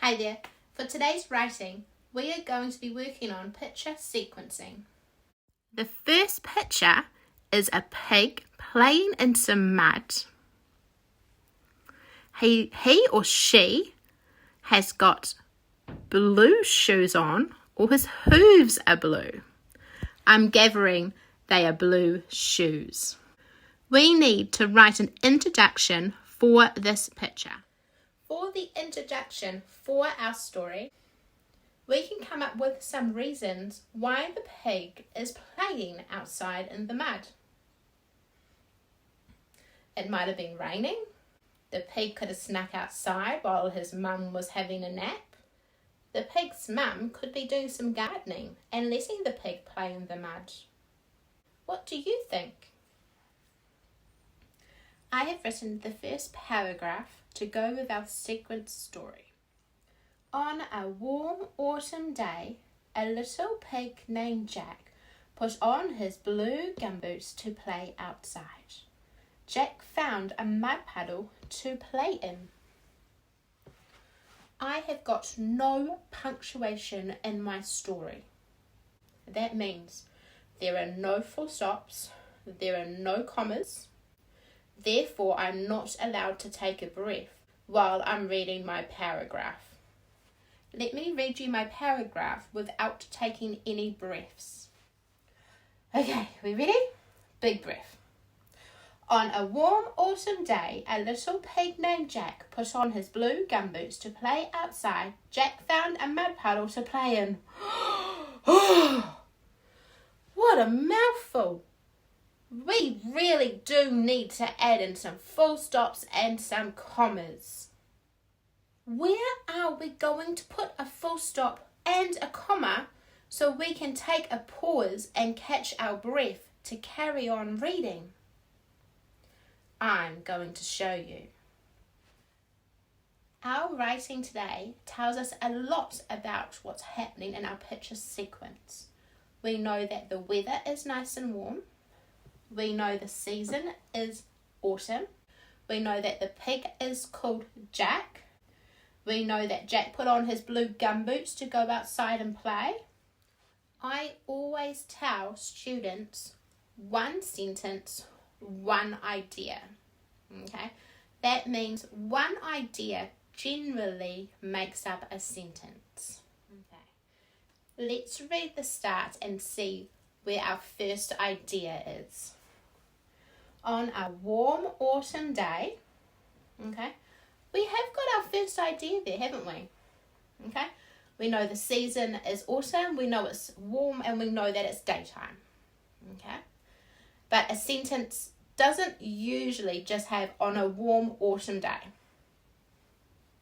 Hi there. For today's writing, we are going to be working on picture sequencing. The first picture is a pig playing in some mud. He or she has got blue shoes on, or his hooves are blue. I'm gathering they are blue shoes. We need to write an introduction for this picture. For the introduction for our story, we can come up with some reasons why the pig is playing outside in the mud. It might have been raining. The pig could have snuck outside while his mum was having a nap. The pig's mum could be doing some gardening and letting the pig play in the mud. What do you think? I have written the first paragraph to go with our sequence story. On a warm autumn day, a little pig named Jack put on his blue gumboots to play outside. Jack found a mud puddle to play in. I have got no punctuation in my story. That means there are no full stops, there are no commas. Therefore, I'm not allowed to take a breath while I'm reading my paragraph. Let me read you my paragraph without taking any breaths. Okay, we ready? Big breath. On a warm autumn day, a little pig named Jack put on his blue gumboots to play outside. Jack found a mud puddle to play in. What a mouthful! We really do need to add in some full stops and some commas. Where are we going to put a full stop and a comma so we can take a pause and catch our breath to carry on reading? I'm going to show you. Our writing today tells us a lot about what's happening in our picture sequence. We know that the weather is nice and warm. We know the season is autumn. We know that the pig is called Jack. We know that Jack put on his blue gumboots to go outside and play. I always tell students one sentence, one idea. Okay? That means one idea generally makes up a sentence. Okay. Let's read the start and see where our first idea is. On a warm autumn day, okay, we have got our first idea there, haven't we? Okay, we know the season is autumn, we know it's warm, and we know that it's daytime. Okay, but a sentence doesn't usually just have on a warm autumn day.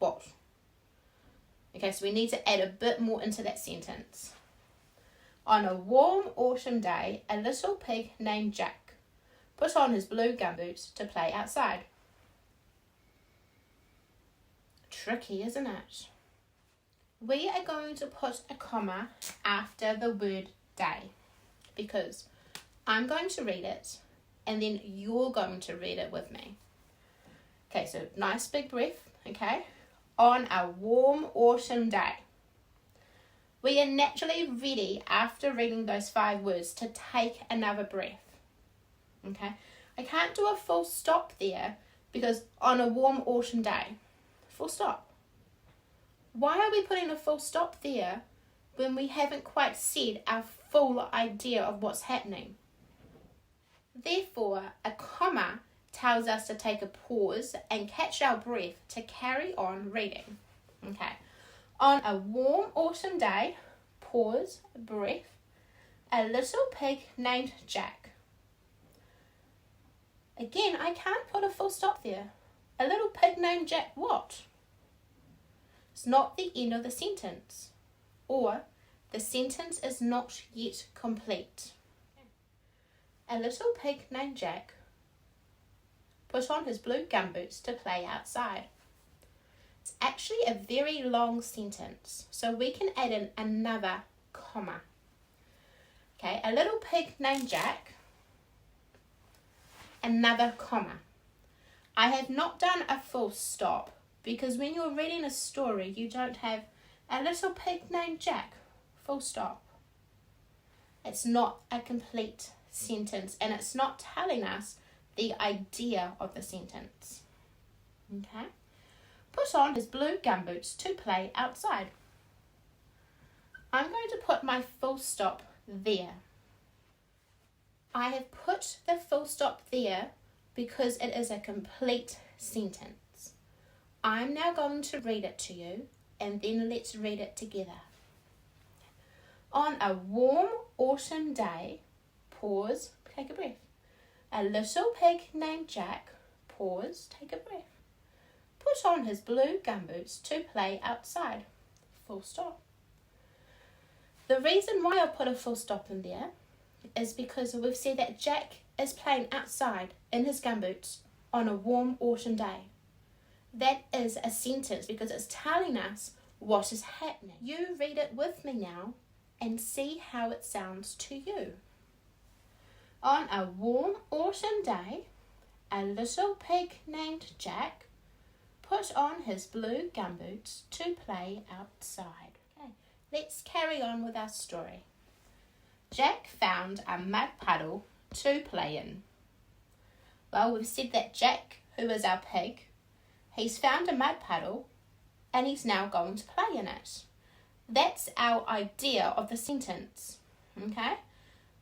What? Okay, so we need to add a bit more into that sentence. On a warm autumn day, a little pig named Jack put on his blue gumboots to play outside. Tricky, isn't it? We are going to put a comma after the word day because I'm going to read it and then you're going to read it with me. Okay, so nice big breath, okay? On a warm autumn day. We are naturally ready after reading those 5 words to take another breath. Okay, I can't do a full stop there because on a warm autumn day, full stop. Why are we putting a full stop there when we haven't quite said our full idea of what's happening? Therefore, a comma tells us to take a pause and catch our breath to carry on reading. Okay, on a warm autumn day, pause, breath, a little pig named Jack. Again, I can't put a full stop there. A little pig named Jack what? It's not the end of the sentence. Or the sentence is not yet complete. A little pig named Jack put on his blue gumboots to play outside. It's actually a very long sentence, so we can add in another comma. Okay, a little pig named Jack, another comma. I have not done a full stop Because when you're reading a story, you don't have a little pig named Jack, full stop. It's not a complete sentence, and it's not telling us the idea of the sentence. Okay? Put on his blue gumboots to play outside. I'm going to put my full stop there. I have put the full stop there because it is a complete sentence. I'm now going to read it to you, and then let's read it together. On a warm autumn day, pause, take a breath. A little pig named Jack, pause, take a breath. Put on his blue gumboots to play outside, full stop. The reason why I put a full stop in there is because we've said that Jack is playing outside in his gumboots on a warm autumn day. That is a sentence because it's telling us what is happening. You read it with me now and see how it sounds to you. On a warm autumn day, a little pig named Jack put on his blue gumboots to play outside. Okay, let's carry on with our story. Jack found a mud puddle to play in. Well, we've said that Jack, who is our pig, he's found a mud puddle and he's now going to play in it. That's our idea of the sentence, okay?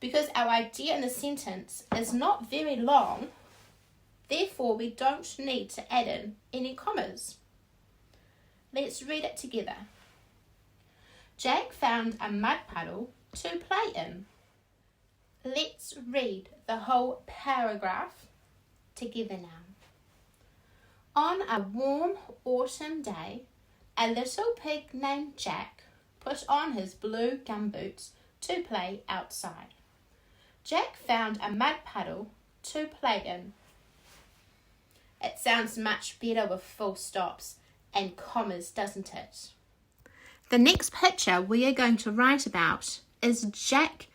Because our idea in the sentence is not very long, therefore we don't need to add in any commas. Let's read it together. Jack found a mud puddle to play in. Let's read the whole paragraph together now. On a warm autumn day, a little pig named Jack put on his blue gumboots to play outside. Jack found a mud puddle to play in. It sounds much better with full stops and commas, doesn't it? The next picture we are going to write about is Jack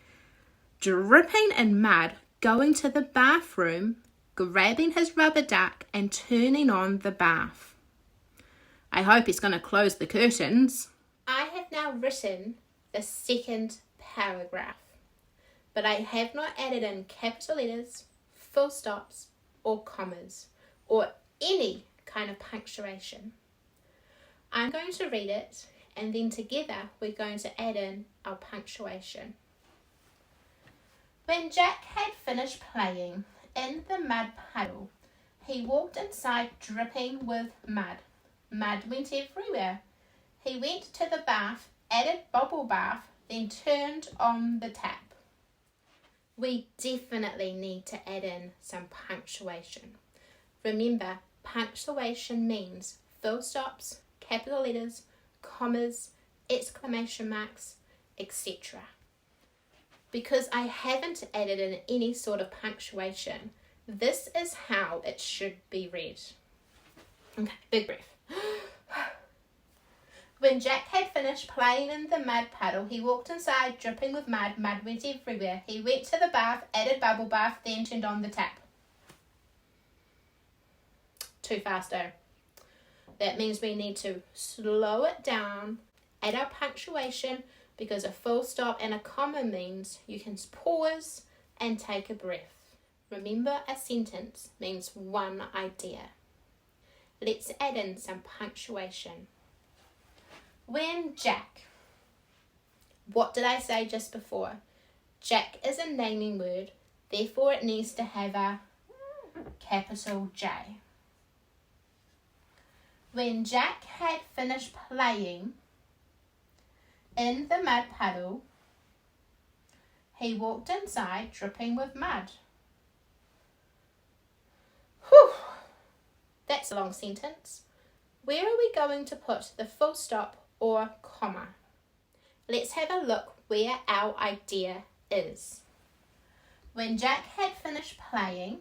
dripping in mud, going to the bathroom, grabbing his rubber duck and turning on the bath. I hope he's going to close the curtains. I have now written the second paragraph, but I have not added in capital letters, full stops, or commas, or any kind of punctuation. I'm going to read it, and then together we're going to add in our punctuation. When Jack had finished playing in the mud puddle, he walked inside dripping with mud. Mud went everywhere. He went to the bath, added bubble bath, then turned on the tap. We definitely need to add in some punctuation. Remember, punctuation means full stops, capital letters, commas, exclamation marks, etc. Because I haven't added in any sort of punctuation, this is how it should be read. Okay, big breath. When Jack had finished playing in the mud puddle, he walked inside dripping with mud. Mud went everywhere. He went to the bath, added bubble bath, then turned on the tap. Too fast though. That means we need to slow it down, add our punctuation, because a full stop and a comma means you can pause and take a breath. Remember, a sentence means one idea. Let's add in some punctuation. When Jack, what did I say just before? Jack is a naming word, therefore it needs to have a capital J. When Jack had finished playing in the mud puddle, he walked inside dripping with mud. Whew! That's a long sentence. Where are we going to put the full stop or comma? Let's have a look where our idea is. When Jack had finished playing,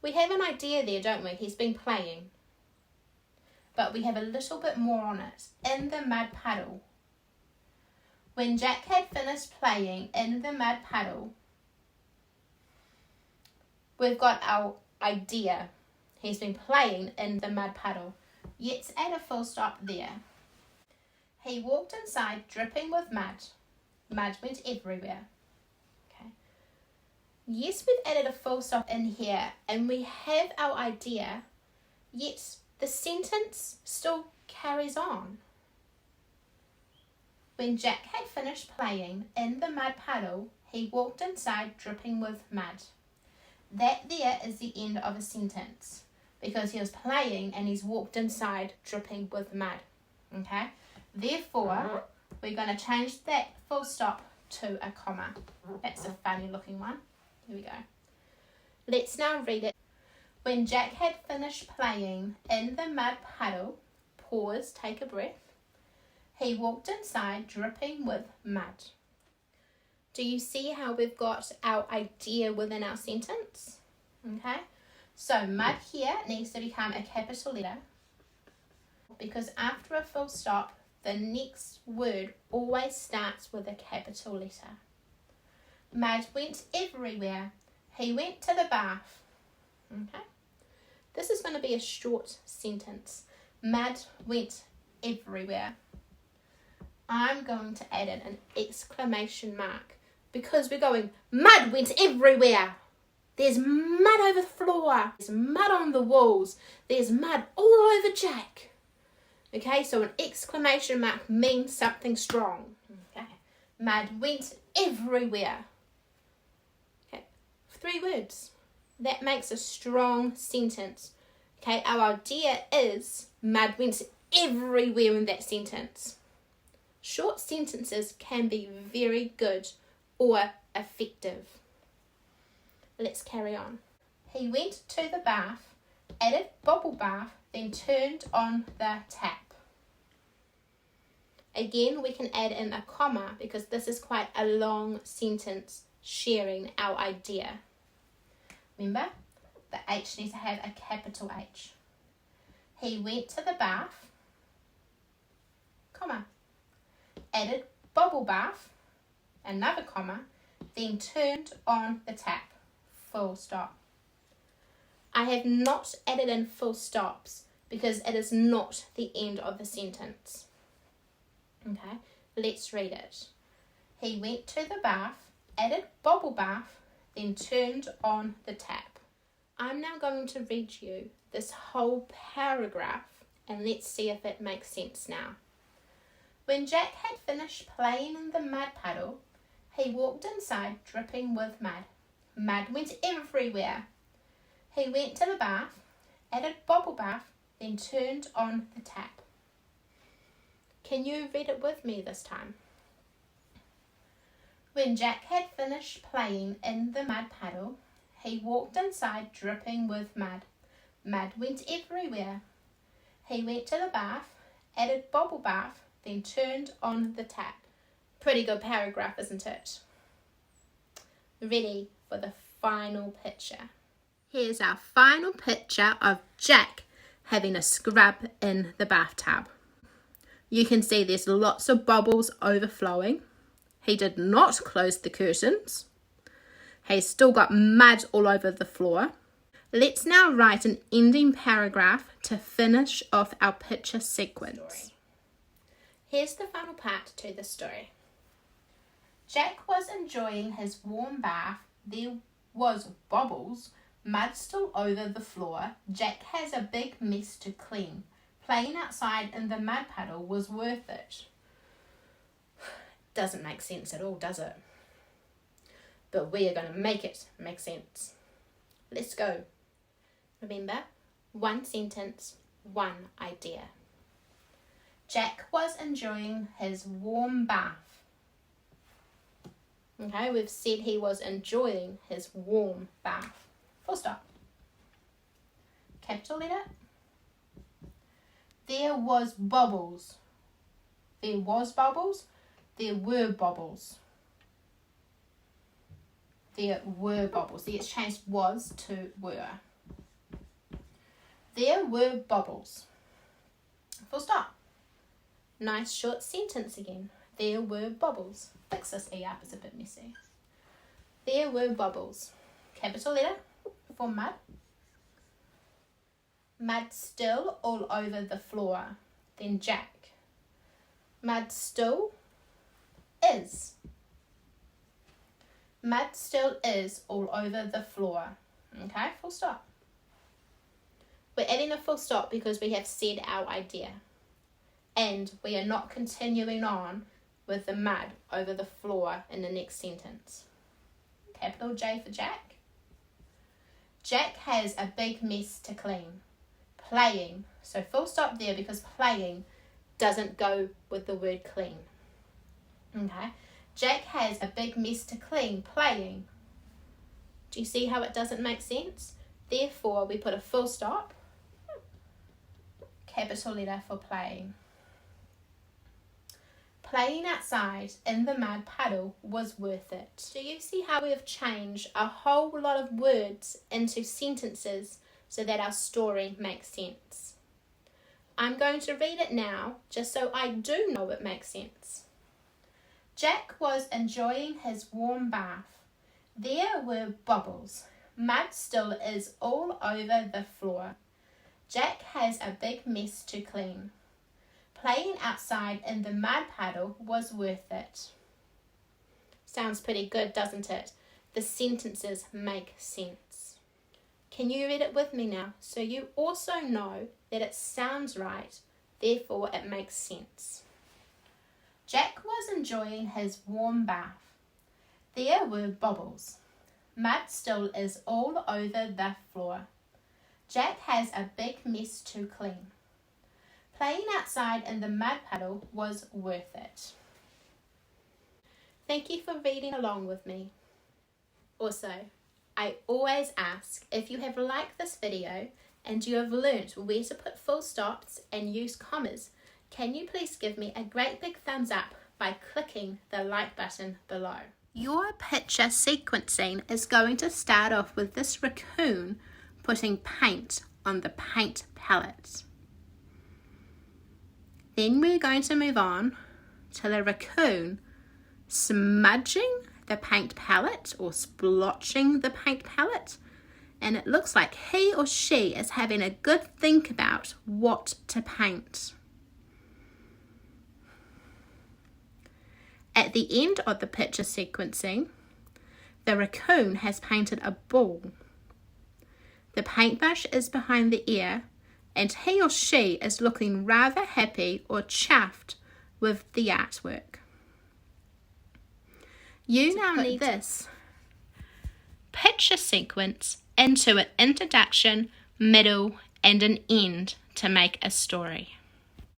we have an idea there, don't we? He's been playing. But we have a little bit more on it. In the mud puddle. When Jack had finished playing in the mud puddle, we've got our idea. He's been playing in the mud puddle. Let's add a full stop there. He walked inside dripping with mud. Mud went everywhere. Okay. Yes, we've added a full stop in here and we have our idea, yet the sentence still carries on. When Jack had finished playing in the mud puddle, he walked inside dripping with mud. That there is the end of a sentence because he was playing and he's walked inside dripping with mud. Okay? Therefore, we're going to change that full stop to a comma. That's a funny looking one. Here we go. Let's now read it. When Jack had finished playing in the mud puddle, pause, take a breath, he walked inside dripping with mud. Do you see how we've got our idea within our sentence? Okay, so mud here needs to become a capital letter because after a full stop, the next word always starts with a capital letter. Mud went everywhere. He went to the bath. Okay, this is going to be a short sentence. Mud went everywhere. I'm going to add in an exclamation mark because we're going, mud went everywhere. There's mud over the floor. There's mud on the walls. There's mud all over Jack. Okay, so an exclamation mark means something strong. Okay, mud went everywhere. Okay, 3 words. That makes a strong sentence. Okay, our idea is mud went everywhere in that sentence. Short sentences can be very good or effective. Let's carry on. He went to the bath, added bubble bath, then turned on the tap. Again, we can add in a comma because this is quite a long sentence sharing our idea. Remember, the H needs to have a capital H. He went to the bath, comma, added bubble bath, another comma, then turned on the tap, full stop. I have not added in full stops because it is not the end of the sentence. Okay, let's read it. He went to the bath, added bubble bath, then turned on the tap. I'm now going to read you this whole paragraph and let's see if it makes sense now. When Jack had finished playing in the mud puddle, he walked inside dripping with mud. Mud went everywhere. He went to the bath, added bubble bath, then turned on the tap. Can you read it with me this time? When Jack had finished playing in the mud puddle, he walked inside dripping with mud. Mud went everywhere. He went to the bath, added bubble bath, then turned on the tap. Pretty good paragraph, isn't it? Ready for the final picture. Here's our final picture of Jack having a scrub in the bathtub. You can see there's lots of bubbles overflowing. He did not close the curtains. He's still got mud all over the floor. Let's now write an ending paragraph to finish off our picture sequence. Here's the final part to the story. Jack was enjoying his warm bath. There was bubbles, mud still over the floor. Jack has a big mess to clean. Playing outside in the mud puddle was worth it. Doesn't make sense at all, does it? But we are going to make it make sense. Let's go. Remember, 1 sentence, 1 idea. Jack was enjoying his warm bath. Okay, we've said he was enjoying his warm bath. Full stop. Capital letter. There was bubbles. There was bubbles. There were bubbles. There were bubbles. See, it's changed was to were. There were bubbles. Full stop. Nice short sentence again. There were bubbles. Fix this E up, it's a bit messy. There were bubbles. Capital letter for mud. Mud still all over the floor. Then Jack. Mud still is. Mud still is all over the floor. Okay, full stop. We're adding a full stop because we have said our idea. And we are not continuing on with the mud over the floor in the next sentence. Capital J for Jack. Jack has a big mess to clean. Playing. So full stop there because playing doesn't go with the word clean. Okay. Jack has a big mess to clean. Playing. Do you see how it doesn't make sense? Therefore, we put a full stop. Capital letter for playing. Playing outside in the mud puddle was worth it. Do you see how we have changed a whole lot of words into sentences so that our story makes sense? I'm going to read it now just so I do know it makes sense. Jack was enjoying his warm bath. There were bubbles. Mud still is all over the floor. Jack has a big mess to clean. Playing outside in the mud puddle was worth it. Sounds pretty good, doesn't it? The sentences make sense. Can you read it with me now so you also know that it sounds right, therefore it makes sense? Jack was enjoying his warm bath. There were bubbles. Mud still is all over the floor. Jack has a big mess to clean. Playing outside in the mud puddle was worth it. Thank you for reading along with me. Also, I always ask if you have liked this video and you have learnt where to put full stops and use commas, can you please give me a great big thumbs up by clicking the like button below. Your picture sequencing is going to start off with this raccoon putting paint on the paint palette. Then we're going to move on to the raccoon smudging the paint palette or splotching the paint palette. And it looks like he or she is having a good think about what to paint. At the end of the picture sequencing, the raccoon has painted a ball. The paintbrush is behind the ear, and he or she is looking rather happy or chuffed with the artwork. You now need this picture sequence into an introduction, middle, and an end to make a story.